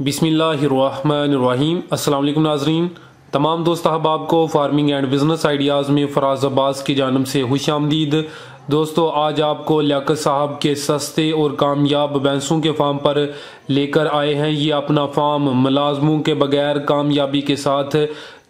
बिस्मिल्लाहिर्रहमानिर्रहीम। अस्सलाम वालेकुम नाज़रीन, तमाम दोस्त अहबाब को फार्मिंग एंड बिज़नेस आइडियाज़ में फ़राज़ अब्बास की जानब से खुशामदीद। दोस्तों, आज आपको लियाकत साहब के सस्ते और कामयाब भैंसों के फार्म पर लेकर आए हैं। ये अपना फार्म मुलाजमों के बगैर कामयाबी के साथ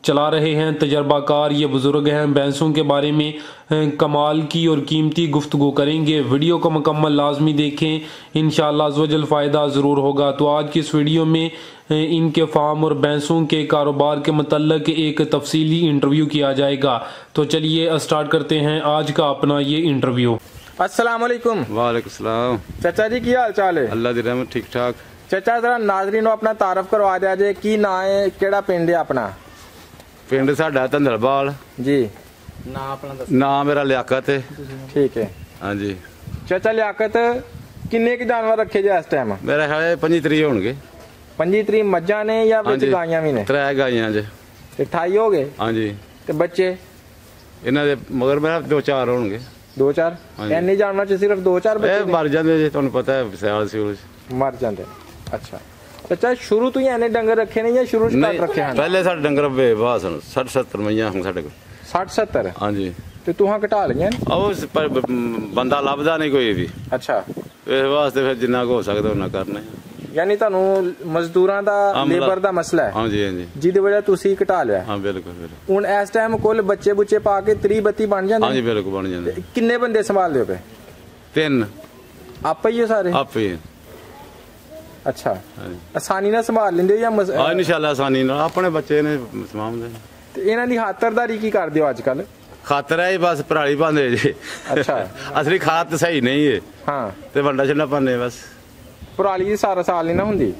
चला रहे हैं। तजर्बाकार ये बुज़ुर्ग हैं। भैंसों के बारे में कमाल की और कीमती गुफ्तगू करेंगे। वीडियो को मुकम्मल लाजमी देखें, इंशाअल्लाह अज़्ज़वजल फ़ायदा ज़रूर होगा। तो आज की इस वीडियो में इनके फार्म और भैंसों के कारोबार के मतलब एक तफसीली इंटरव्यू किया जाएगा। तो चलिए स्टार्ट करते हैं आज का अपना ये इंटरव्यू। अस्सलाम वालेकुम। वालेकुम सलाम। चाचा जी की हाल चाल है? अल्लाह दी रहमत ठीक ठाक। चाचा जरा नाज़रीन को अपना तारफ करवा दिया जे, की ना है, केड़ा पिंड है अपना? पिंड साडा धंदलबाल जी। ना मेरा लियाकत है। ठीक है। हाँ जी। चाचा लियाकत किन्ने के जानवर रखे जे इस टाइम? मेरा ख्याल है 25 होंगे। 25 मज्जां ने या हाँ विच जी। गाइयां भी ने? 3 गाइयां जे। ते 28 हो गए। हाँ जी। ते बच्चे इन्हां दे मगर मेरा 2-4 होंगे। 2-4? हाँ जी। इन्ने जानवर च सिर्फ 2-4 ए बच्चे ने? मर जांदे जे, तुहानू पता है सियाल सियूल मर जाते। अच्छा चाचा, शुरू तो ही इन्ने डंगर रखे ने या शुरू च घट रखे हैं? पहले साडे डंगर बेवाह सन। 60-70 मईयां हूं साडे कोल। 60-70? हाँ जी। ते तुहां घटा लियां? पर बंदा लभदा नहीं कोई भी, अच्छा, इस वास्ते फिर जिन्ना हो सकदा उन्ना करने। यानी ਤੁਹਾਨੂੰ ਮਜ਼ਦੂਰਾਂ ਦਾ ਲੇਬਰ ਦਾ ਮਸਲਾ ਹੈ? हाँ जी। हाँ जी। ਜਿਹਦੀ ਵਜ੍ਹਾ ਤੁਸੀਂ ਘਟਾ ਲਿਆ। हाँ बिल्कुल बिल्कुल। ਹੁਣ ਇਸ ਟਾਈਮ ਕੁੱਲ ਬੱਚੇ ਬੁੱਚੇ ਪਾ ਕੇ 30-32 ਬਣ ਜਾਂਦੇ? हाँ जी बिल्कुल बन जांदे। ਕਿੰਨੇ ਬੰਦੇ ਸੰਭਾਲਦੇ ਹੋ ਪਏ? 3 ਆਪੇ ਹੀ ਹੋ ਸਾਰੇ? आपे। ਅੱਛਾ, हाँ जी। ਆਸਾਨੀ ਨਾਲ ਸੰਭਾਲ ਲੈਂਦੇ ਹੋ ਜਾਂ हाँ इंशाल्लाह आसानी नाल अपने बच्चे ने तमाम दे। ਤੇ ਇਹਨਾਂ ਦੀ ਖਾਤਰਦਾਰੀ ਕੀ ਕਰਦੇ ਹੋ ਅੱਜ ਕੱਲ? खातर है बस पराली पांदे जी। अच्छा। असली खाद तो सही नहीं है। ਹਾਂ, ते वंडा छन्ना पाने बस। ਪਰਾਲੀ ਦੀ ਸਾਰਾ ਸਾਲ ਨਹੀਂ ਨਾ ਹੁੰਦੀ?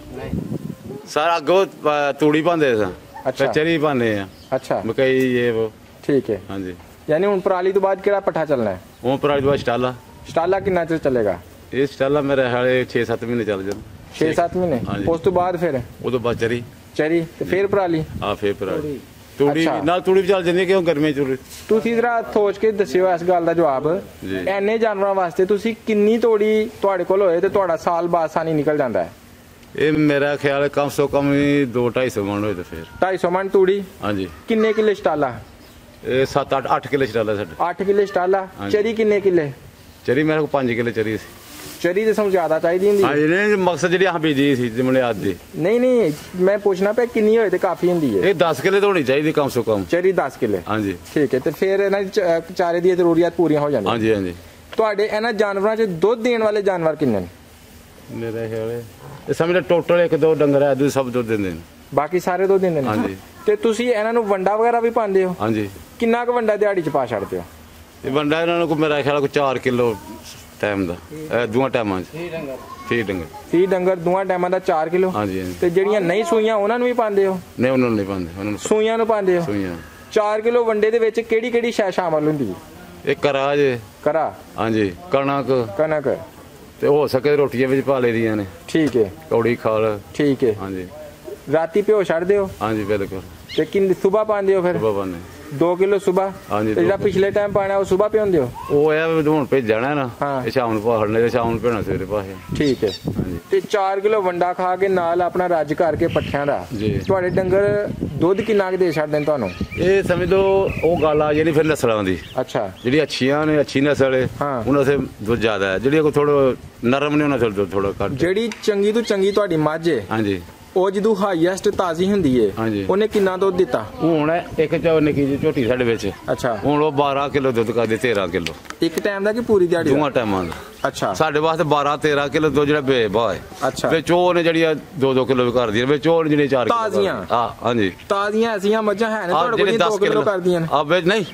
सारा अगो तूड़ी पांदे सा। अच्छा। चरी पाने हैं। ਅੱਛਾ, मकई ये वो। ਠੀਕ ਹੈ। हाँ जी। ਯਾਨੀ ਹੁਣ ਪਰਾਲੀ ਤੋਂ ਬਾਅਦ ਕਿਹੜਾ ਪੱਠਾ ਚੱਲਣਾ ਹੈ? वो पराली बाद स्टाला। ਸਟਾਲਾ ਕਿੰਨਾ ਚਿਰ ਚੱਲੇਗਾ? ये स्टाला मेरे हाले 6-7 महीने चल जाते। 6-7 ਮਹੀਨੇ? ਹਾਂਜੀ। ਉਸ ਤੋਂ ਬਾਅਦ ਫਿਰ वो तो बाद चरी। ਚਰੀ ਤੇ ਫਿਰ ਪਰਾਲੀ? हाँ फिर पराली तूड़ी अच्छा। ना तूड़ी भी चल जाती है क्यों गर्मी तूड़ी। ਤੁਸੀਂ ਜਰਾ ਸੋਚ ਕੇ ਦੱਸਿਓ ਇਸ ਗੱਲ ਦਾ ਜਵਾਬ। ਜੀ। ਐਨੇ ਜਾਨਵਰਾਂ ਵਾਸਤੇ ਤੁਸੀਂ ਕਿੰਨੀ ਤੋੜੀ ਤੁਹਾਡੇ ਕੋਲ ਹੋਏ ਤੇ ਤੁਹਾਡਾ ਸਾਲ ਬਾਅਦ ਆਸਾਨੀ ਨਿਕਲ ਜਾਂਦਾ ਹੈ? ये मेरा ख्याल है कम से कम ही 2-250 मन हो तो फिर। 250 ਮਣ ਤੂੜੀ? हाँ जी। ਕਿੰਨੇ ਕਿੱਲੇ ਸਟਾਲਾ? ये 7-8 किले स्टाला साडे। 8 ਕਿੱਲੇ ਸਟਾਲਾ। ਹਾਂਜੀ। ਚਰੀ ਕਿੰਨੇ ਕਿੱਲੇ? चरी मेरे को 5 किले चरी सी। ਚਰੀ ਤੇ ਸਾਨੂੰ ਜ਼ਿਆਦਾ ਚਾਹੀਦੀ ਹੁੰਦੀ? हाँ जी। मकसद जी हाँ बीजी सी जिमने आज दी। ਨਹੀਂ ਨਹੀਂ, ਮੈਂ ਪੁੱਛਣਾ ਪਿਆ ਕਿੰਨੀ ਹੋਏ ਤੇ ਕਾਫੀ ਹੁੰਦੀ ਹੈ? ये 10 किले तो होनी चाहिए कम से कम। ਚਰੀ 10 ਕਿੱਲੇ? हाँ जी। ਠੀਕ ਹੈ, ਤੇ ਫਿਰ ਇਹਨਾਂ ਦੀ ਚਾਰੇ ਦੀਆਂ ਜ਼ਰੂਰੀਅਤ ਪੂਰੀਆਂ ਹੋ ਜਾਂਦੀਆਂ? हाँ जी। हाँ जी। ਤੁਹਾਡੇ ਇਹਨਾਂ ਜਾਨਵਰਾਂ 'ਚ ਦੁੱਧ ਦੇਣ ਵਾਲੇ ਜਾਨਵਰ ਕਿੰਨੇ ਨੇ? मेरा ख्याल है ये समझ टोटल 1-2 डंगर है, दूसरे सब दूध देंगे। ਬਾਕੀ ਸਾਰੇ ਦੁੱਧ ਦਿੰਦੇ ਨੇ? ਹਾਂਜੀ। ਤੇ ਤੁਸੀਂ ਇਹਨਾਂ ਨੂੰ ਵੰਡਾ ਵਗੈਰਾ ਵੀ ਪਾਉਂਦੇ ਹੋ? हाँ जी। ਕਿੰਨਾ ਕੁ ਵੰਡਾ ਦਿਹਾੜੀ 'ਚ ਪਾ ਛੱਡਦੇ ਹੋ? ये बंदा इन्होंने को मेरा ख्याल को 4 किलो टाइम दा दुआ टाइम 30 ਡੰਗਰ? 30 डंगर। 30 ਡੰਗਰ ਦੋਵਾਂ ਟਾਈਮਾਂ ਦਾ 4 ਕਿਲੋ? हाँ जी। हाँ जी। ਤੇ ਜਿਹੜੀਆਂ ਨਹੀਂ ਸੂਈਆਂ ਉਹਨਾਂ ਨੂੰ ਵੀ ਪਾਉਂਦੇ ਹੋ? नहीं उन्होंने नहीं पाते उन्होंने ਸੂਈਆਂ ਨੂੰ ਪਾਉਂਦੇ ਹੋ? सुइयां। 4 ਕਿਲੋ ਵੰਡੇ ਦੇ ਵਿੱਚ ਕਿਹੜੀ ਕਿਹੜੀ ਸ਼ੈ ਸ਼ਾਮਲ ਹੁੰਦੀ ਹੈ? एक कराज। ਕਰਾ, हाँ जी। कणक ਕਣਕ, ते हो सके रोटियां भी पा ले दियां ने। ਠੀਕ ਹੈ। कौड़ी खाल। ਠੀਕ ਹੈ। हाँ जी। ਰਾਤੀ ਭਿਓ ਛੱਡਦੇ ਹੋ? हाँ जी बिल्कुल। ਤੇ ਕਿੰਨੀ ਸਵੇਰ ਪਾਉਂਦੇ ਹੋ ਫਿਰ? सुबह पाने 2 ਕਿਲੋ ਸਵੇਰ? ਹਾਂਜੀ, ਤੇ ਜਿਹੜਾ ਦੋ। ਪਿਛਲੇ ਟਾਈਮ ਪਾਣਾ ਉਹ ਸਵੇਰ ਪਿਉਂਦੇ ਹੋ? वो है हुन भेजना है ना। हाँ। ये शाम को पढ़ने शाम को भेजना सवेरे पासे। ਠੀਕ ਹੈ। हाँ जी। ਤੇ 4 ਕਿਲੋ ਵੰਡਾ ਖਾ ਕੇ ਨਾਲ ਆਪਣਾ ਰੱਜ ਕਰਕੇ ਪੱਠਿਆਂ ਦਾ ਜੀ। ਤੁਹਾਡੇ ਡੰਗਰ ਦੁੱਧ ਕਿੰਨਾ ਕੁ ਦੇ ਛੱਡਦੇ ਨੇ ਤੁਹਾਨੂੰ? ये समझ लो वो गल आ जेह्ड़ी फिर नस्लां दी ਅੱਛਾ। ਜਿਹੜੀ ਅੱਛੀਆਂ ਨੇ ਅੱਛੀ ਨਸਲ ਹੈ ਹਾਂ। ਉਹਨਾਂ ਸੇ ਦੁੱਧ ਜ਼ਿਆਦਾ ਹੈ, ਜਿਹੜੀ ਕੋ ਥੋੜਾ ਨਰਮ ਨੇ ਉਹਨਾਂ ਸੇ ਦੁੱਧ ਥੋੜਾ ਘੱਟ। ਜਿਹੜੀ ਚੰਗੀ ਤੋਂ ਚੰਗੀ ਤੁਹਾਡੀ ਮੱਝ ਹੈ ਹਾਂਜੀ। ਉਹ ਜਦੋਂ ਹਾਈਐਸਟ ਤਾਜ਼ੀ ਹੁੰਦੀ ਹੈ ਹਾਂਜੀ। ਉਹਨੇ ਕਿੰਨਾ ਦੁੱਧ ਦਿੱਤਾ? ਹੁਣ ਇੱਕ ਚੋ ਨਿੱਕੀ ਜਿਹੀ ਝੋਟੀ ਸਾਡੇ ਵਿੱਚ ਅੱਛਾ। ਹੁਣ ਉਹ 12 ਕਿਲੋ ਦੁੱਧ ਕਰਦੇ 13 ਕਿਲੋ ਇੱਕ ਟਾਈਮ ਦਾ ਕਿ ਪੂਰੀ ਦਿਹਾੜੀ ਦਾ? ਦੋਵਾਂ ਟਾਈਮਾਂ ਦਾ। ਅੱਛਾ। ਸਾਡੇ ਵਾਸਤੇ 12-13 ਕਿਲੋ ਦੁੱਧ ਜਿਹੜਾ ਬੇਬਾ ਹੈ। ਅੱਛਾ। ਵਿੱਚ ਉਹ ਨੇ ਜਿਹੜੀਆਂ 2-2 ਕਿਲੋ ਵੀ ਕਰਦੀਆਂ ਵਿੱਚ ਉਹ ਨੇ ਜਿਹੜੇ 4 ਕਿਲੋ ਤਾਜ਼ੀਆਂ? ਹਾਂ। ਹਾਂਜੀ। ਤਾਜ਼ੀਆਂ ਐਸੀਆਂ ਮੱਝਾਂ ਹੈ ਨੇ ਆਹ ਤੁਹਾਡੇ ਕੋਲ 2 ਕਿਲੋ ਕਰਦੀਆਂ ਨੇ? ਆ ਵਿੱਚ ਨਹੀਂ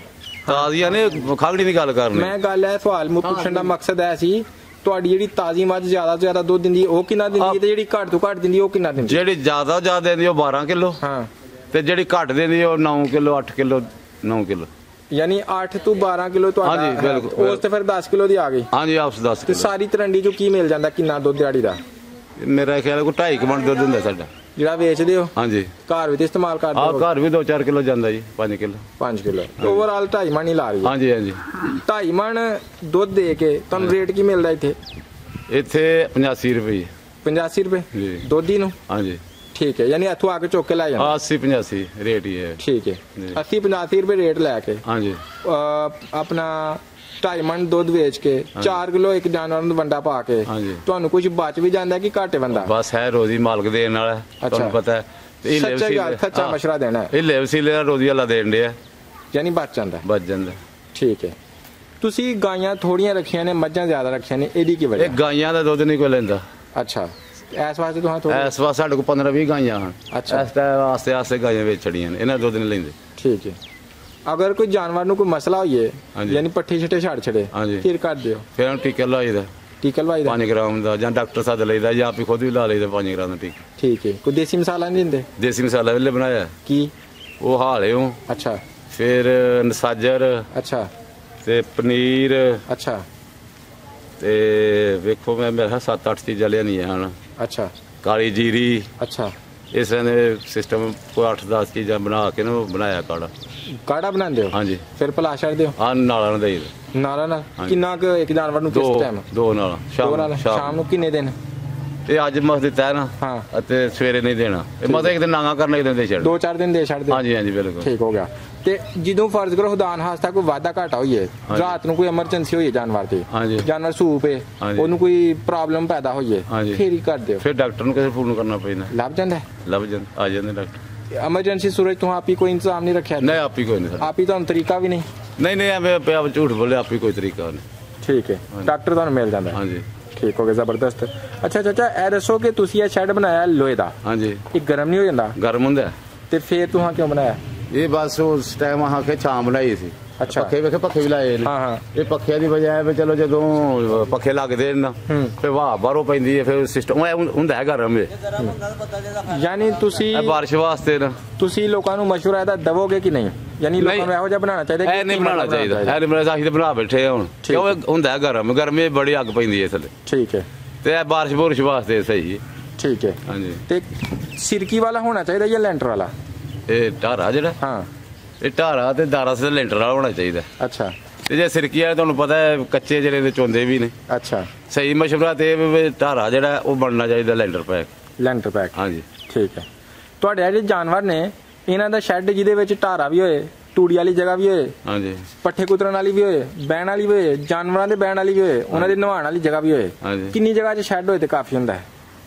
ਤਾਜ਼ੀਆਂ ਨੇ, ਖਾਗੜੀ ਦੀ ਗੱਲ ਕਰਨੀ। ਮੈਂ ਗੱਲ ਹੈ ਸਵਾਲ ਪੁੱਛਣ ਦਾ ਮਕਸਦ ਹੈ ਸੀ ਤੁਹਾਡੀ ਜਿਹੜੀ ਤਾਜ਼ੀ ਮੱਝ ਜ਼ਿਆਦਾ ਤੋਂ ਜ਼ਿਆਦਾ ਦੁੱਧ ਦਿੰਦੀ ਹੈ ਉਹ ਕਿੰਨਾ ਦਿੰਦੀ ਹੈ ਤੇ ਜਿਹੜੀ ਘੱਟ ਤੋਂ ਘੱਟ ਦਿੰਦੀ ਹੈ ਉਹ ਕਿੰਨਾ ਦਿੰਦੀ ਹੈ? ਜਿਹੜੀ ਜ਼ਿਆਦਾ ਦਿੰਦੀ ਉਹ 12 ਕਿਲੋ ਹਾਂ। ਤੇ ਜਿਹੜੀ ਘੱਟ ਦਿੰਦੀ ਉਹ 9 ਕਿਲੋ 8 ਕਿਲੋ 9 ਕਿਲੋ। ਯਾਨੀ 8 ਤੋਂ 12 ਕਿਲੋ ਤੁਹਾਡਾ ਹਾਂਜੀ, ਹੈ। ਬਿਲਕੁਲ। ਉਸ ਤੇ ਫਿਰ 10 ਕਿਲੋ ਦੀ ਆ ਗਈ। ਹਾਂਜੀ ਆਪਸ 10 ਤੇ ਕਿਲੋ। ਸਾਰੀ ਤਰੰਡੀ ਚੋਂ ਕੀ ਮਿਲ ਜਾਂਦਾ? ਕਿੰਨਾ ਦੁੱਧ ਦਿਹਾੜੀ ਦਾ? ਮੇਰਾ ਖਿਆਲ ਕੋਈ 2.5 ਮਣ ਦੁੱਧ ਹੁੰਦਾ ਸਾਡਾ। ਜਿਹੜਾ ਵੇਚਦੇ ਹੋ? ਹਾਂਜੀ। ਘਰ ਵਿੱਚ ਇਸਤੇਮਾਲ ਕਰਦੇ ਆਹ ਹੋ? ਘਰ ਵੀ 2-4 ਕਿਲੋ ਜਾਂਦਾ ਜੀ। 5 ਕਿਲੋ। 5 ਕਿਲੋ ਓਵਰਆਲ 2.5 ਮਣ ਹੀ ਲਾ ਰਹੀ ਹੈ? ਹਾਂਜੀ। ਹਾਂਜੀ। 2.5 ਮਣ ਦੁੱਧ ਦੇ ਕੇ ਤੁਹਾਨੂੰ ਰੇਟ ਕੀ ਮਿਲਦਾ ਇੱਥੇ? ਇੱਥੇ 85 ਰੁਪਏ। 85 ਰੁਪਏ ਜੀ। ਦੋਧੀ ਨੂੰ? ਹਾਂਜੀ। ठीक है, यानी इथों आके चुक के लै जांदा। 80-85 रेट ही है। ठीक है, 80-85 रुपए रेट लैके हाँ जी अपना 2.5 मन दुध वेच के 4 किलो एक जानवर ਨੂੰ ਵੰਡਾ ਪਾ ਕੇ ਤੁਹਾਨੂੰ ਕੁਝ ਬਚ ਵੀ ਜਾਂਦਾ ਕਿ ਘਾਟੇ ਬੰਦਾ? ਬਸ ਹੈ ਰੋਜ਼ੀ ਮਾਲਕ ਦੇਣ ਵਾਲਾ, ਤੁਹਾਨੂੰ ਪਤਾ ਹੈ। ਇਹ ਸੱਚਾ ਮਸ਼ਵਰਾ ਦੇਣਾ ਹੈ, ਇਹ ਲੈ ਵਸੀਲੇ ਦਾ ਰੋਜ਼ੀ ਵਾਲਾ ਦੇਣ ਡਿਆ, ਯਾਨੀ ਬਚ ਜਾਂਦਾ। ਠੀਕ ਹੈ, ਤੁਸੀਂ ਗਾਈਆਂ ਥੋੜੀਆਂ ਰੱਖੀਆਂ ਨੇ, ਮੱਝਾਂ ਜ਼ਿਆਦਾ ਰੱਖੀਆਂ ਨੇ, ਇਹਦੀ ਕੀ ਵਜ੍ਹਾ? ਇਹ ਗਾਈਆਂ ਦਾ ਦੁੱਧ ਨਹੀਂ ਕੋਈ ਲੈਂਦਾ। ਅੱਛਾ, ਇਸ ਵਾਸਤੇ ਤੁਹਾਨੂੰ ਥੋੜਾ, ਇਸ ਵਾਰ ਸਾਡੇ ਕੋਲ 15-20 ਗਾਈਆਂ ਹਨ। ਅੱਛਾ, ਇਸ ਟਾਈਮ ਆਸਤੇ ਗਾਈਆਂ ਵੇਚ ਛੜੀਆਂ ਨੇ, ਇਹਨਾਂ ਦੁੱਧ ਨਹੀਂ ਲੈਂਦੇ। ਠੀਕ ਹੈ, ਅਗਰ ਕੋਈ ਜਾਨਵਰ ਨੂੰ ਕੋਈ ਮਸਲਾ ਹੋਈਏ, ਯਾਨੀ ਪੱਠੇ ਛੱਟੇ ਛੱਡ ਛੜੇ, ਫਿਰ ਕਰ ਦਿਓ, ਫਿਰ ਉਹਨੂੰ ਟੀਕਾ ਲਵਾਈਦਾ। ਟੀਕਾ ਲਵਾਈਦਾ 5 ਗ੍ਰਾਮ ਦਾ, ਜਾਂ ਡਾਕਟਰ ਸੱਦ ਲਈਦਾ, ਜਾਂ ਆਪੇ ਖੁਦ ਵੀ ਲਾ ਲਈਦਾ 5 ਗ੍ਰਾਮ ਦਾ ਟੀਕਾ। ਠੀਕ ਹੈ, ਕੋਈ ਦੇਸੀ ਮਸਾਲਾ ਨਹੀਂ ਦਿੰਦੇ? ਦੇਸੀ ਮਸਾਲਾ ਵੇਲੇ ਬਣਾਇਆ ਕੀ? ਉਹ ਹਾਲਿਓ। ਅੱਛਾ, ਫਿਰ ਨਸਾਜਰ। ਅੱਛਾ, ਤੇ ਪਨੀਰ। ਅੱਛਾ, ਤੇ ਵੇਖੋ ਮੈਂ ਮੇਰਾ 7-8 ਚੀਜ਼ਾਂ ਲਿਆਂਦੀਆਂ ਹਨ। ਅੱਛਾ, ਕਾਲੀ ਜੀਰੀ। ਅੱਛਾ, ਇਸ ਤਰ੍ਹਾਂ ਦੇ ਸਿਸਟਮ ਕੋਈ 8-10 ਚੀਜ਼ਾਂ ਬਣਾ ਕੇ ਨਾ ਬਣਾਇਆ ਕਾੜਾ ਬਣਾਉਂਦੇ ਹੋ? ਹਾਂਜੀ। ਫਿਰ ਪਲਾ ਛੱਡਦੇ ਹੋ? ਹਾਂ, ਨਾਲਾਂ ਨੂੰ ਦੇਈਦਾ। ਨਾਲਾਂ ਨਾਲ ਕਿੰਨਾ ਕੁ ਇੱਕ ਜਾਨਵਰ ਨੂੰ ਕਿਸ ਟਾਈਮ? 2 ਨਾਲਾਂ ਸ਼ਾਮ ਨੂੰ ਕਿੰਨੇ ਦਿਨ? ਇਹ ਅੱਜ ਮਸ ਦਿੱਤਾ ਨਾ, ਅਤੇ ਸਵੇਰੇ ਨਹੀਂ ਦੇਣਾ। ਇਹ ਮਤਲਬ ਇੱਕ ਦਿਨ ਨਾਗਾ ਕਰਨਾ, ਇੱਕ ਦਿਨ ਦੇ ਛੱਡ 2-4 ਦਿਨ ਦੇ ਛੱਡਦੇ। ਹਾਂਜੀ ਬਿਲਕੁਲ ਠੀਕ ਹੋ ਗਿਆ। ਤੇ ਜਦੋਂ ਫਰਜ਼ ਕਰੋ ਖੁਦਾਨ ਹਾਸਤਾ ਕੋਈ ਵਾਧਾ ਘਾਟਾ ਹੋਈਏ, ਰਾਤ ਨੂੰ ਕੋਈ ਐਮਰਜੈਂਸੀ ਹੋਈਏ ਜਾਨਵਰ ਦੀ, ਜਾਨਵਰ ਸੂਪ ਹੈ, ਉਹਨੂੰ ਕੋਈ ਪ੍ਰੋਬਲਮ ਪੈਦਾ ਹੋਈਏ, ਫਿਰ ਹੀ ਕਰ ਦਿਓ? ਫਿਰ ਡਾਕਟਰ ਨੂੰ ਕਿਸੇ ਫੋਨ ਕਰਨਾ ਪੈਂਦਾ। ਲੱਭ ਜਾਂਦਾ? ਆ ਜਾਂਦੇ ਡਾਕਟਰ। ਐਮਰਜੈਂਸੀ ਸੂਰਜ ਤੋਂ ਆਪ ਹੀ ਕੋਈ ਇੰਤਜ਼ਾਮ ਨਹੀਂ ਰੱਖਿਆ? ਨਹੀਂ, ਆਪ ਹੀ ਕੋਈ ਨਹੀਂ। ਆਪ ਹੀ ਤੁਹਾਨੂੰ ਤਰੀਕਾ ਵੀ ਨਹੀਂ? ਨਹੀਂ ਐਵੇਂ ਪਿਆ ਝੂਠ ਬੋਲੇ, ਆਪ ਹੀ ਕੋਈ ਤਰੀਕਾ ਨਹੀਂ। ਠੀਕ ਹੈ, ਡਾਕਟਰ ਤੁਹਾਨੂੰ ਮਿਲ ਜਾਂਦਾ? ਹਾਂਜੀ। ਠੀਕ ਹੋ ਗਿਆ, ਜ਼ਬਰਦਸਤ। ਅੱਛਾ ਚਾਚਾ, ਇਹ ਦੱਸੋ ਕਿ ਤੁਸੀਂ ਇਹ ਸ਼ੈੱਡ ਬਣਾਇਆ ਲੋਹੇ ਦਾ, ਹਾਂਜੀ, ਇਹ ਗਰਮ ਨਹੀਂ ਹੋ ਜਾਂਦਾ? ਗਰਮ ਹੁੰਦਾ। ਤੇ ਫਿਰ ਤੁਸੀਂ ਕਿਉਂ ਬਣਾਇਆ? ਇਹ ਬਸ ਉਸ ਟਾਈਮ ਆਹ ਕੇ ਛਾਂ ਬਣਾਈ ਸੀ। ਅੱਛਾ, ਪੱਖੇ ਵੇਖੇ, ਪੱਖੇ ਵੀ ਲਾਏ ਨੇ। ਇਹ ਪੱਖਿਆਂ ਦੀ ਵਜ੍ਹਾ ਹੈ ਵੀ ਚਲੋ ਜਦੋਂ ਪੱਖੇ ਲੱਗਦੇ ਨੇ ਫਿਰ ਵਾਹ ਬਾਹਰੋਂ ਪੈਂਦੀ ਹੈ, ਫਿਰ ਸਿਸਟਮ ਹੁੰਦਾ ਹੈ ਗਰਮ। ਯਾਨੀ ਤੁਸੀਂ ਬਾਰਿਸ਼ ਵਾਸਤੇ ਨਾ ਤੁਸੀਂ ਲੋਕਾਂ ਨੂੰ ਮਸ਼ਵਰਾ ਇਹਦਾ ਦਵੋਗੇ ਕਿ ਨਹੀਂ? ਯਾਨੀ ਲੋਕਾਂ ਨੂੰ ਇਹੋ ਜਿਹਾ ਬਣਾਉਣਾ ਚਾਹੀਦਾ? ਇਹ ਨਹੀਂ ਬਣਾਉਣਾ ਚਾਹੀਦਾ, ਇਹ ਨਹੀਂ ਬਣਾਉਣਾ। ਅਸੀਂ ਤਾਂ ਬਣਾ ਬੈਠੇ ਹੁਣ, ਕਿਉਂ ਹੁੰਦਾ ਹੈ ਗਰਮ, ਗਰਮੀ ਬੜੀ ਅੱਗ ਪੈਂਦੀ ਹੈ ਥੱਲੇ। ਠੀਕ ਹੈ, ਤੇ ਇਹ ਬਾਰਿਸ਼ ਬੁਰਿਸ਼ ਵਾਸਤੇ ਸਹੀ ਹੈ। ਠੀਕ ਹੈ, ਹਾਂਜੀ। ਤੇ ਸਿਰਕੀ ਵਾਲਾ ਹੋਣਾ ਚਾਹੀਦਾ ਜਾਂ ਲੈਂਟਰ ਵਾਲਾ? ਇਹ ਢਾਰਾ ਜਿਹੜਾ, ਹਾਂ, ਇਹ ਢਾਰਾ ਤੇ ਦਾਰਾ ਸੇ ਲੈਂਟਰ ਵਾਲਾ ਹੋਣਾ ਚਾਹੀਦਾ। ਅੱਛਾ, ਤੇ ਜੇ ਸਿਰਕੀ ਵਾਲੇ ਤੁਹਾਨੂੰ ਪਤਾ ਹੈ ਕੱਚੇ ਜਿਹੜੇ ਦੇ ਚੋਂਦੇ ਵੀ ਨੇ। ਅੱਛਾ, ਸਹੀ ਮਸ਼ਵਰਾ ਤੇ ਢਾਰਾ ਜਿਹੜਾ ਉਹ ਬਣਨਾ ਚਾਹੀਦਾ ਲੈਂਟਰ ਪੈਕ। ਹਾਂਜੀ। ਠੀਕ ਹੈ, ਤੁਹਾਡੇ ਜਿਹੜੇ ਜਾਨਵਰ ਨੇ ਇਹਨਾਂ ਦਾ ਸ਼ੈੱਡ ਜਿਹਦੇ ਵਿੱਚ ਢਾਰਾ ਵੀ ਹੋਏ, ਤੂੜੀ ਵਾਲੀ ਜਗ੍ਹਾ ਵੀ ਹੋਏ, ਹਾਂਜੀ, ਪੱਠੇ ਕੁਤਰਨ ਵਾਲੀ ਵੀ ਹੋਏ, ਬਹਿਣ ਵਾਲੀ ਵੀ ਹੋਏ, ਜਾਨਵਰਾਂ ਦੇ ਬਹਿਣ ਵਾਲੀ ਵੀ ਹੋਏ, ਉਹਨਾਂ ਦੇ ਨਹਾਉਣ ਵਾਲੀ ਜਗ੍ਹਾ ਵੀ ਹੋਏ, ਕਿੰਨੀ ਜਗ੍ਹਾ 'ਚ ਸ਼ੈੱਡ ਹੋਏ ਤੇ ਕਾਫੀ ਹੁੰਦਾ ਹੈ?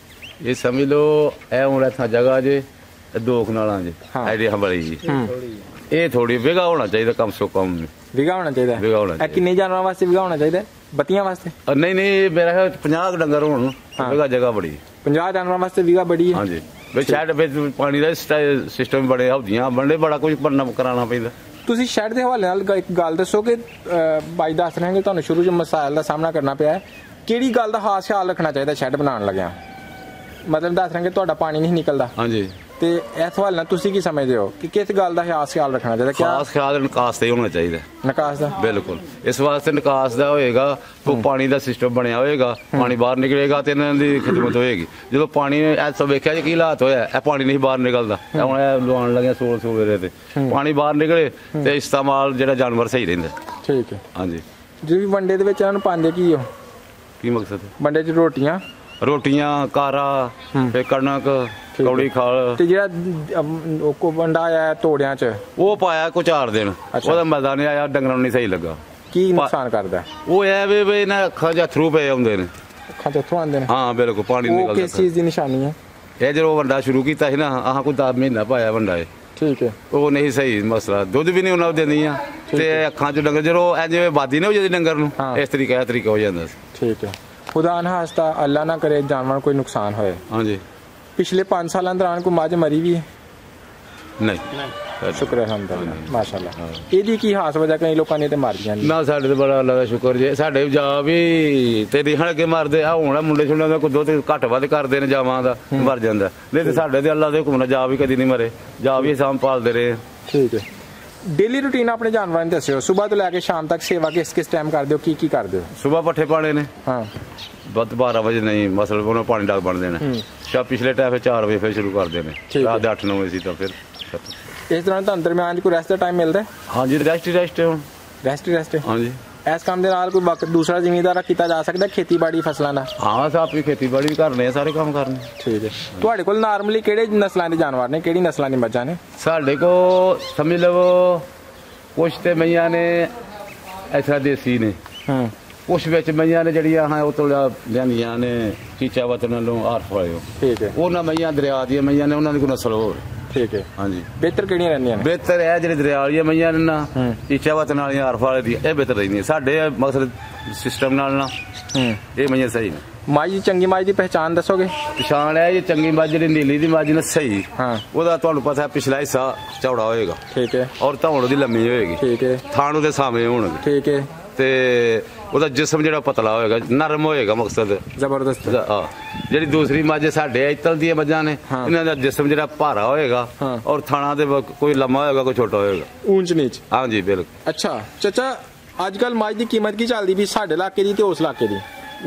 ਇਹ ਸਮਝ ਲਓ ਇਹ ਹੁਣ ਇੱਥਾ ਜਗ੍ਹਾ ਜੇ 2 ਕਨਾਲਾਂ ਜੇ ਐਡੀ ਹੰਬਲੀ ਜੀ, ਇਹ ਥੋੜੀ ਵਿਗਾ ਹੋਣਾ ਚਾਹੀਦਾ ਕਮ ਸੋ ਕਮ। ਵਿਗਾ ਹੋਣਾ ਚਾਹੀਦਾ? ਇਹ ਕਿੰਨੇ ਜਾਨਵਰਾਂ ਵਾਸਤੇ ਵਿਗਾ ਹੋਣਾ ਚਾਹੀਦਾ? ਬੱਤੀਆਂ ਵਾਸਤੇ? ਨਹੀਂ ਮੇਰਾ 50 ਡੰਗਰ ਹੋਣ, ਵਿਗਾ ਜਗ੍ਹਾ ਬੜੀ। 50 ਜਾਨਵਰਾਂ ਵਾਸਤੇ ਵਿਗਾ ਬੜੀ ਹੈ? ਹਾਂਜੀ, ਵੀ ਸ਼ੈੱਡ ਵਿੱਚ ਪਾਣੀ ਦਾ ਸਿਸਟਮ ਬੜੇ ਹੌਦੀਆਂ ਬਣਦੇ, ਬੜਾ ਕੁਝ ਬਣਨਾ ਕਰਾਉਣਾ ਪੈਂਦਾ। ਤੁਸੀਂ ਸ਼ੈੱਡ ਦੇ ਹਵਾਲੇ ਨਾਲ ਇੱਕ ਗੱਲ ਦੱਸੋ ਕਿ ਬਾਈ ਦੱਸ ਰਹੇ ਕਿ ਤੁਹਾਨੂੰ ਸ਼ੁਰੂ 'ਚ ਮਸਾਇਲ ਦਾ ਸਾਹਮਣਾ ਕਰਨਾ ਪਿਆ, ਕਿਹੜੀ ਗੱਲ ਦਾ ਖਾਸ ਖਿਆਲ ਰੱਖਣਾ ਚਾਹੀਦਾ ਸ਼ੈੱਡ ਬਣਾਉਣ ਲੱਗਿਆ? ਮਤਲਬ ਦੱਸ ਰਹੇ ਕਿ ਤੁਹਾਡਾ ਪਾਣੀ ਨਹੀਂ ਨਿਕਲਦਾ। ਹਾਂਜੀ। ਤੇ ਇਸ ਹਵਾਲੇ ਨਾਲ ਤੁਸੀਂ ਕੀ ਸਮਝਦੇ ਹੋ ਕਿ ਕਿਸ ਗੱਲ ਦਾ ਖਾਸ ਖਿਆਲ ਰੱਖਣਾ ਚਾਹੀਦਾ? ਖਾਸ ਖਿਆਲ ਨਿਕਾਸ ਤੇ ਹੋਣਾ ਚਾਹੀਦਾ। ਨਿਕਾਸ ਦਾ? ਬਿਲਕੁਲ। ਇਸ ਵਾਸਤੇ ਨਿਕਾਸ ਦਾ ਹੋਏਗਾ ਤਾਂ ਪਾਣੀ ਦਾ ਸਿਸਟਮ ਬਣਿਆ ਹੋਏਗਾ, ਪਾਣੀ ਬਾਹਰ ਨਿਕਲੇਗਾ ਤੇ ਇਹਨਾਂ ਦੀ ਖਿਦਮਤ ਹੋਏਗੀ। ਜਦੋਂ ਪਾਣੀ ਐਸਾ ਵੇਖਿਆ ਜੀ ਕੀ ਹਾਲਾਤ ਹੋਇਆ, ਇਹ ਪਾਣੀ ਨਹੀਂ ਬਾਹਰ ਨਿਕਲਦਾ, ਹੁਣ ਇਹ ਲਵਾਉਣ ਲੱਗਿਆ ਸਵੇਰੇ ਤੇ ਪਾਣੀ ਬਾਹਰ ਨਿਕਲੇ ਤੇ ਇਸਤੇਮਾਲ ਜਿਹੜਾ ਜਾਨਵਰ ਸਹੀ ਰਹਿੰਦਾ। ਠੀਕ ਹੈ। ਹਾਂਜੀ। ਜਿਹੜੀ ਵੰਡੇ ਦੇ ਵਿੱਚ ਇਹਨਾਂ ਨੂੰ ਪਾਉਂਦੇ ਕੀ ਹੋ? ਕੀ ਮਕਸਦ? ਵੰਡੇ 'ਚ ਰੋਟੀਆਂ, ਕਾਰਾ, ਤੇ ਕਣਕ, ਕੌੜੀ ਖਾਲ। ਤੇ ਜਿਹੜਾ ਵੰਡਾ ਆਇਆ ਤੋੜਿਆਂ 'ਚ ਉਹ ਪਾਇਆ ਕੋ 4 ਦਿਨ, ਉਹਦਾ ਮਜ਼ਾ ਨਹੀਂ ਆਇਆ, ਡੰਗਰਾਂ ਨੂੰ ਨਹੀਂ ਸਹੀ ਲੱਗਾ। ਕੀ ਨੁਕਸਾਨ ਕਰਦਾ? ਉਹ ਇਹ ਵੀ ਇਹਨਾਂ ਅੱਖਾਂ 'ਚ ਅਥਰੂ ਪਏ ਆਉਂਦੇ ਨੇ। ਅੱਖਾਂ 'ਚ ਅਥਰੂ ਆਉਂਦੇ ਨੇ? ਹਾਂ ਬਿਲਕੁਲ, ਪਾਣੀ ਨਿਕਲਦਾ। ਕਿਸ ਚੀਜ਼ ਦੀ ਨਿਸ਼ਾਨੀ ਹੈ ਇਹ? ਜਦੋਂ ਵੰਡਾ ਸ਼ੁਰੂ ਕੀਤਾ ਸੀ ਨਾ, ਆਹ ਕੋਈ 10 ਮਹੀਨਾ ਪਾਇਆ ਵੰਡਾ ਇਹ। ਠੀਕ ਹੈ। ਉਹ ਨਹੀਂ ਸਹੀ ਮਸਲਾ, ਦੁੱਧ ਵੀ ਨਹੀਂ ਉਹਨਾਂ ਦਿੰਦੀਆਂ ਤੇ ਅੱਖਾਂ 'ਚ ਡੰਗਰ ਜਦੋਂ ਐ ਬਾਦੀ ਨਹੀਂ ਹੋ ਜਾਂਦੀ ਡੰਗਰ ਨੂੰ, ਇਸ ਤਰੀਕਾ ਹੋ ਜਾਂਦਾ ਸੀ। ਠੀਕ ਹੈ। ਖੁਦਾ ਨਾ ਖਾਸਤਾ, ਅੱਲਾ ਨਾ ਕਰੇ ਜਾਨਵਰ ਕੋਈ ਨੁਕਸਾਨ ਹੋਏ। ਹਾਂਜੀ। ਪਿਛਲੇ 5 ਸਾਲਾਂ ਦੌਰਾਨ ਕੋਈ ਮੱਝ ਮਰੀ ਵੀ ਹੈ? ਨਹੀਂ। ਸ਼ੁਕਰ ਅਲਹਮਦੁਲਿਲਾ, ਮਾਸ਼ਾਅੱਲਾ। ਇਹਦੀ ਕੀ ਖਾਸ ਵਜ੍ਹਾ? ਕਈ ਲੋਕਾਂ ਨੇ ਤੇ ਮਾਰੀਆਂ ਨਾ। ਸਾਡੇ ਤੇ ਬੜਾ ਅੱਲਾ ਦਾ ਸ਼ੁਕਰ ਜੇ, ਸਾਡੇ ਜਾ ਵੀ ਤੇ ਰਿਹਣ ਕੇ ਮਾਰਦੇ ਆ। ਹੁਣ ਮੁੰਡੇ ਛੁੰਡਿਆਂ ਦਾ ਕੋਈ ਦੁੱਧ ਘੱਟ ਵੱਧ ਕਰਦੇ ਨੇ, ਜਾਵਾਂ ਦਾ ਮਰ ਜਾਂਦਾ। ਨਹੀਂ ਤੇ ਸਾਡੇ ਤੇ ਅੱਲਾ ਦੇ ਹੁਕਮ ਨਾਲ ਜਾ ਵੀ ਕਦੀ ਨਹੀਂ ਮਰੇ, ਜਾ ਵੀ ਸਾਂਭ ਪਾਲਦੇ ਰਹੇ। ਠੀਕ ਹੈ। ਡੇਲੀ ਰੂਟੀਨ ਆਪਣੇ ਜਾਨਵਰਾਂ ਦੀ ਦੱਸਿਓ, ਸਵੇਰ ਤੋਂ ਲੈ ਕੇ ਸ਼ਾਮ ਤੱਕ ਸੇਵਾ ਕਿਸ ਟਾਈਮ ਕਰਦੇ ਹੋ, ਕੀ ਕਰਦੇ ਹੋ? ਸਵੇਰ ਪੱਠੇ ਪਾਣੇ ਨੇ, ਹਾਂ, ਬਸ 12 ਵਜੇ ਨਹੀਂ, ਮਸਲ ਉਹਨਾਂ ਪਾਣੀ ਡਾਕ ਬਣ ਦੇਣਾ। ਸ਼ਾਮ ਪਿਛਲੇ ਟਾਈਮ 4 ਵਜੇ ਫਿਰ ਸ਼ੁਰੂ ਕਰਦੇ ਨੇ, ਰਾਤ ਦੇ 8-9 ਵਜੇ ਸੀ ਤਾਂ ਫਿਰ। ਇਸ ਤਰ੍ਹਾਂ ਤੁਹਾਨੂੰ ਦਰਮਿਆਨ 'ਚ ਕੋਈ ਰੈਸਟ ਦਾ ਟਾਈਮ ਮਿਲਦਾ? ਹਾਂਜੀ, ਰੈਸਟ ਹਾਂਜੀ। इस काम दे नाल कोई दूसरा जिमीदार किया जा सकता है खेतीबाड़ी फसलों का? हाँ साहब भी खेतीबाड़ी भी करने हैं, सारे काम करने। ठीक है। तुहाडे कोल नॉर्मली किहड़े नस्लों के जानवर ने, किहड़ी नस्लों दी मੱਝਾਂ ने? साडे को समझ लवो कुछ तो मैया ने ऐसा देसी ने, कुछ बिच मैया ने जड़ियां हाँ वो तो लियांदियां ने चीचा वतन लो आरफ वाले। ठीक है। उन्होंने मैया दरिया दी मैया ने, उन्होंने कोई नस्ल होर। ठीक है। हाँ जी। बेहतर किहड़ियां रहंदियां ने? बेहतर है जी दरिया वाली मैया ने ना चीचा वतन वाली आरफ वाले दी, ये बेहतर रही। साडे मकसद सिस्टम नाल ना ये मैया सही ने। मੱਝ ਦੀ ਚੰਗੀ ਮੱਝ ਦੀ ਪਹਿਚਾਨ ਦੱਸੋਗੇ? पछाण है ये चंगी मੱਝ ਜਿਹੜੀ नीली दी मੱਝ ने सही, हाँ ਉਹਦਾ ਤੁਹਾਨੂੰ ਪਤਾ ਹੈ ਪਿਛਲਾ ਹਿੱਸਾ ਚੌੜਾ ਹੋਏਗਾ। ठीक है। ਔਰ ਧੌਣ ਦੀ ਲੰਮੀ ਹੋਏਗੀ। ठीक है। ਥਾਣ ਉਹਦੇ ਸਾਹਮਣੇ ਹੋਣਗੇ। ठीक है। ਤੇ ਉਹਦਾ ਜਿਸਮ ਜਿਹੜਾ ਪਤਲਾ ਹੋਏਗਾ, ਨਰਮ ਹੋਏਗਾ ਮਕਸਦ। ਜ਼ਬਰਦਸਤ। ਹਾਂ ਜਿਹੜੀ ਦੂਸਰੀ ਮੱਝ ਸਾਡੇ ਇੱਤਲ ਦੀਆਂ ਮੱਝਾਂ ਨੇ, ਇਹਨਾਂ ਦਾ ਜਿਸਮ ਜਿਹੜਾ ਭਾਰਾ ਹੋਏਗਾ ਔਰ ਥਾਣਾ ਦੇ ਕੋਈ ਲੰਮਾ ਹੋਏਗਾ ਕੋਈ ਛੋਟਾ ਹੋਏਗਾ। ਊਂਚ ਨੀਚ। ਹਾਂ ਜੀ ਬਿਲਕੁਲ। ਅੱਛਾ ਚਾਚਾ, ਅੱਜ ਕੱਲ ਮੱਝ ਦੀ ਕੀਮਤ ਕੀ ਚੱਲਦੀ ਵੀ ਸਾਡੇ ਇਲਾਕੇ ਦੀ ਤੇ ਉਸ ਇਲਾਕੇ ਦੀ?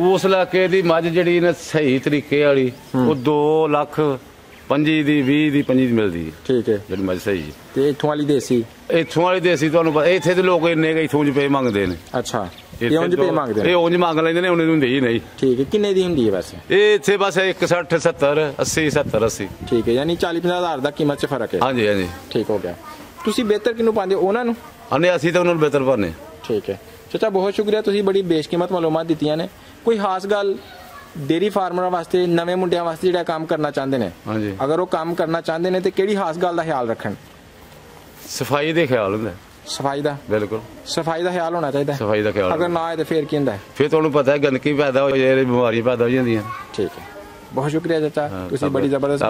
ਉਸ ਇਲਾਕੇ ਦੀ ਮੱਝ ਜਿਹੜੀ ਨੇ ਸਹੀ ਤਰੀਕੇ ਵਾਲੀ ਉਹ 2,25,000 ਦੀ 20 ਦੀ 25 ਦੀ ਮਿਲਦੀ ਹੈ। ਠੀਕ ਹੈ। ਜਿਹੜੀ ਮੱਝ ਸਹੀ ਹੈ। ਤੇ ਇੱਥੋਂ ਵਾਲੀ ਦੇਸੀ? ਇੱਥੋਂ ਵਾਲੀ ਦੇਸੀ ਤੁਹਾਨੂੰ ਪਤਾ ਇੱਥੇ ਦੇ ਲੋਕ ਇੰਨੇ ਕੁ ਇੱਥੋਂ ਰੁਪਏ ਮੰਗਦੇ ਨੇ। ਅੱਛਾ, ਇਹ ਉਂਝ ਪੇ ਮੰਗਦੇ ਨੇ? ਇਹ ਉਂਝ ਮੰਗ ਲੈਂਦੇ ਨੇ, ਉਹਨੇ ਹੁੰਦੀ ਹੀ ਨਹੀਂ। ਠੀਕ ਹੈ। ਕਿੰਨੇ ਦੀ ਹੁੰਦੀ ਹੈ ਵੈਸੇ? ਇਹ ਇੱਥੇ ਬਸ 160 70 80 70 80। ਠੀਕ ਹੈ, ਯਾਨੀ 40-50 ਹਜ਼ਾਰ ਦਾ ਕੀਮਤ 'ਚ ਫਰਕ ਹੈ। ਹਾਂਜੀ ਹਾਂਜੀ ਠੀਕ ਹੋ ਗਿਆ। ਤੁਸੀਂ ਬਿਹਤਰ ਕਿਹਨੂੰ ਪਾਉਂਦੇ ਹੋ, ਉਹਨਾਂ ਨੂੰ? ਹਾਂ ਅਸੀਂ ਤਾਂ ਉਹਨਾਂ ਨੂੰ ਬਿਹਤਰ ਪਾਉਂਦੇ। ਠੀਕ ਹੈ ਚਾਚਾ, ਬਹੁਤ ਸ਼ੁਕਰੀਆ, ਤੁਸੀਂ ਬੜੀ ਬੇਸ਼ਕੀਮਤ ਮਾਲੂਮਾਤ ਦਿੱਤੀਆਂ ਨੇ। ਕੋਈ ਖਾਸ ਗੱਲ ਡੇਰੀ ਫਾਰਮਰਾਂ ਵਾਸਤੇ, ਨਵੇਂ ਮੁੰਡਿਆਂ ਵਾਸਤੇ ਜਿਹੜਾ ਕੰਮ ਕਰਨਾ ਚਾਹੁੰਦੇ ਨੇ, ਹਾਂਜੀ ਅਗਰ ਉਹ ਕੰਮ ਕਰਨਾ ਚਾਹੁੰਦੇ ਨੇ ਤੇ ਕਿਹੜੀ ਖਾਸ ਗੱਲ ਦਾ ਖਿਆਲ ਰੱਖਣ? ਸਫਾਈ ਦੇ ਖਿਆਲ ਹੁੰਦਾ। ਸਫਾਈ ਦਾ? ਬਿਲਕੁਲ, ਸਫਾਈ ਦਾ ਖਿਆਲ ਹੋਣਾ ਚਾਹੀਦਾ। ਸਫਾਈ ਦਾ ਖਿਆਲ ਅਗਰ ਨਾ ਹੈ ਤੇ ਫਿਰ ਕੀ ਹੁੰਦਾ? ਫਿਰ ਤੁਹਾਨੂੰ ਪਤਾ ਹੈ ਗੰਦਗੀ ਪੈਦਾ ਹੋ ਜਾਂਦੀ ਹੈ, ਬਿਮਾਰੀਆਂ ਪੈਦਾ ਹੋ ਜਾਂਦੀਆਂ। ਠੀਕ ਹੈ, ਬਹੁਤ ਸ਼ੁਕਰੀਆ ਚਾਚਾ, ਤੁਸੀਂ ਬੜੀ ਜ਼ਬਰਦਸਤ